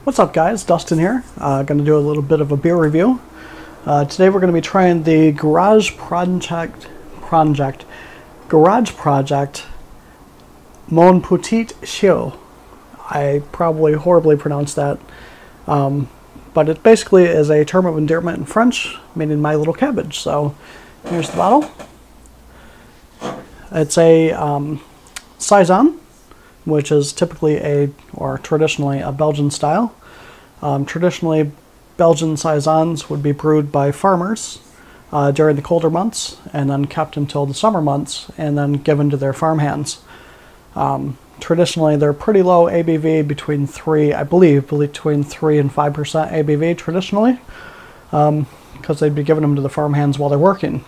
What's up, guys? Dustin here. Going to do a little bit of a beer review. Today we're going to be trying the Garage Project Mon Petit Chou. I probably horribly pronounced that, but it basically is a term of endearment in French, meaning my little cabbage. So here's the bottle. It's a Saison, which is typically traditionally a Belgian style. Traditionally, Belgian Saisons would be brewed by farmers during the colder months and then kept until the summer months and then given to their farmhands. Traditionally, they're pretty low ABV, between 3 and 5% ABV traditionally, because they'd be giving them to the farmhands while they're working,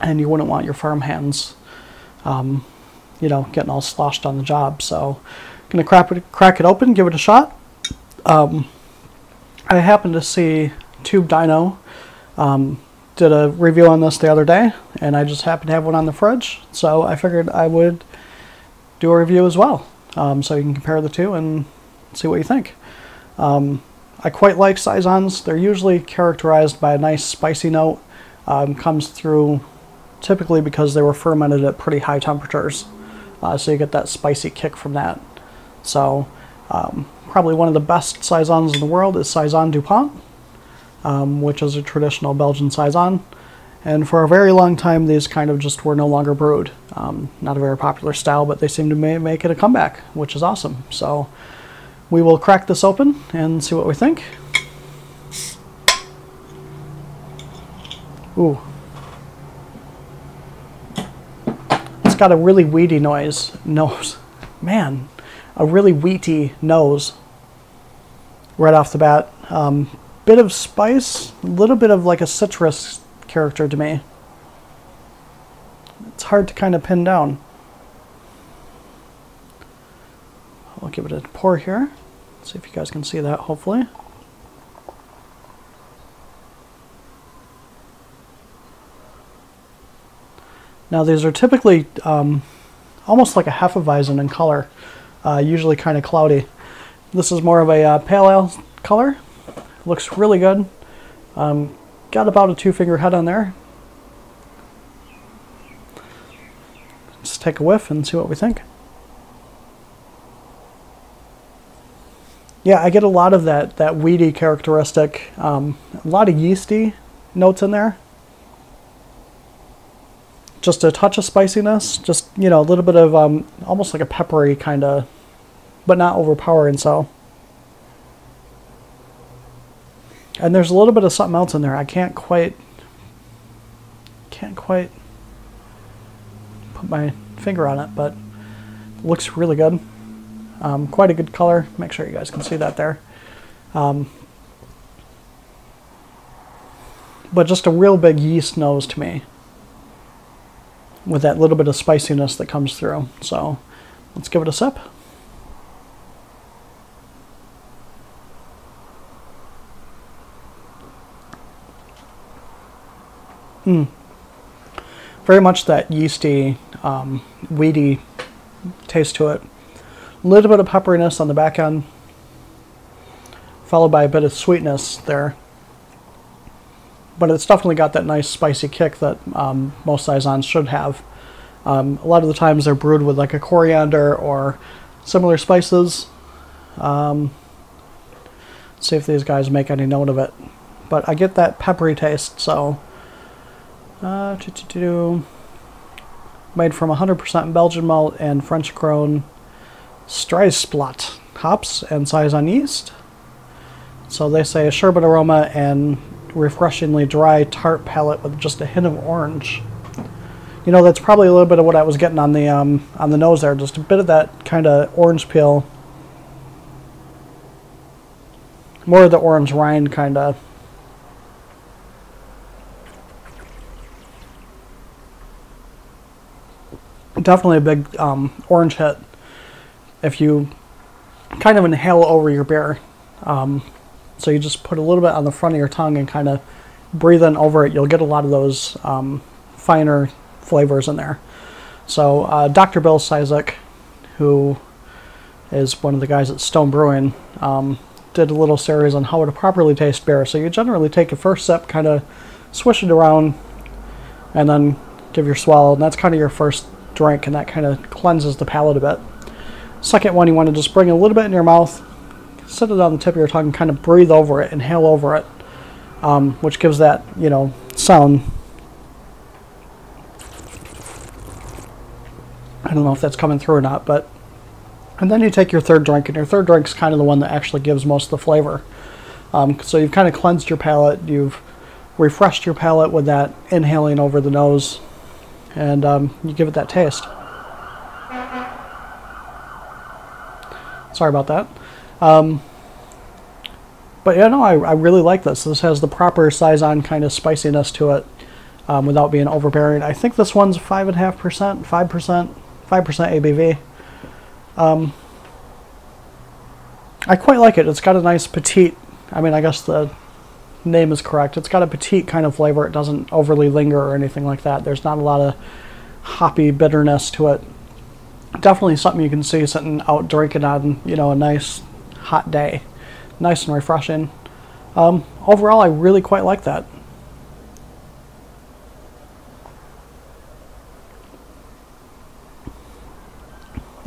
and you wouldn't want your farmhands getting all sloshed on the job. So I'm going to crack it open, give it a shot. I happened to see Tube Dino did a review on this the other day, and I just happened to have one on the fridge, so I figured I would do a review as well, so you can compare the two and see what you think. I quite like Saisons. They're usually characterized by a nice spicy note. Comes through typically because they were fermented at pretty high temperatures. So you get that spicy kick from that. So probably one of the best Saisons in the world is Saison DuPont, which is a traditional Belgian Saison. And for a very long time, these kind of just were no longer brewed. Not a very popular style, but they seem to make it a comeback, which is awesome. So we will crack this open and see what we think. Ooh. It's got a really weedy nose. Man, a really wheaty nose right off the bat. Bit of spice, a little bit of like a citrus character to me. It's hard to kind of pin down. I'll give it a pour here. See if you guys can see that, hopefully. Now these are typically almost like a Hefeweizen in color, usually kind of cloudy. This is more of a pale ale color. Looks really good. Got about a 2-finger head on there. Just take a whiff and see what we think. Yeah, I get a lot of that weedy characteristic. A lot of yeasty notes in there. Just a touch of spiciness, just, a little bit of almost like a peppery kind of, but not overpowering. So, and there's a little bit of something else in there. I can't quite put my finger on it, but it looks really good. Quite a good color. Make sure you guys can see that there. But just a real big yeast nose to me, with that little bit of spiciness that comes through. So let's give it a sip. Very much that yeasty, weedy taste to it. A little bit of pepperiness on the back end, followed by a bit of sweetness there. But it's definitely got that nice spicy kick that most Saisons should have. A lot of the times they're brewed with like a coriander or similar spices. See if these guys make any note of it. But I get that peppery taste, so... made from 100% Belgian malt and French-grown Strijsplat hops and Saison yeast. So they say a sherbet aroma and refreshingly dry, tart palate with just a hint of orange. That's probably a little bit of what I was getting on the nose there. Just a bit of that kind of orange peel. More of the orange rind kind of. Definitely a big orange hit if you kind of inhale over your beer. So you just put a little bit on the front of your tongue and kind of breathe in over it. You'll get a lot of those finer flavors in there. So Dr. Bill Sizek, who is one of the guys at Stone Brewing, did a little series on how to properly taste beer. So you generally take a first sip, kind of swish it around, and then give your swallow, and that's kind of your first drink, and that kind of cleanses the palate a bit. Second one, you want to just bring a little bit in your mouth, sit it on the tip of your tongue, and kind of breathe over it, inhale over it, which gives that, you know, sound. I don't know if that's coming through or not, but, and then you take your third drink, and your third drink is kind of the one that actually gives most of the flavor. So you've kind of cleansed your palate, you've refreshed your palate with that inhaling over the nose, and you give it that taste. Sorry about that. But yeah, no, I really like this. This has the proper Saison kind of spiciness to it without being overbearing. I think this one's 5.5%, 5% ABV. I quite like it. It's got a nice petite, I mean, I guess the name is correct. It's got a petite kind of flavor. It doesn't overly linger or anything like that. There's not a lot of hoppy bitterness to it. Definitely something you can see sitting out drinking on, you know, a nice hot day. Nice and refreshing. Overall, I really quite like that.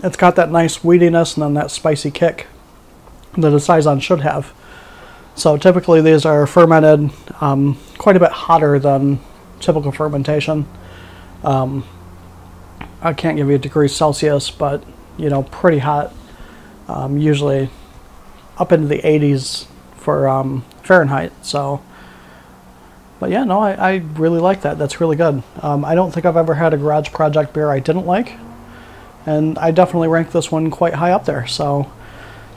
It's got that nice weediness and then that spicy kick that a Saison should have. So typically these are fermented quite a bit hotter than typical fermentation. I can't give you degrees Celsius, but you know, pretty hot. Usually up into the 80s for Fahrenheit. So, but yeah, no, I really like that. That's really good. I don't think I've ever had a garage project beer I didn't like, and I definitely rank this one quite high up there. So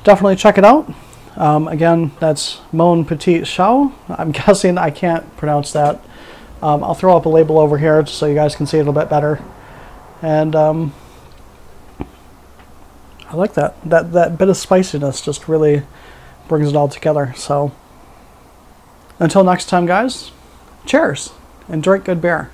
definitely check it out. Again, that's Mon Petit Chou. I'm guessing I can't pronounce that. I'll throw up a label over here so you guys can see it a little bit better. And I like that. That bit of spiciness just really brings it all together. So until next time, guys, cheers and drink good beer.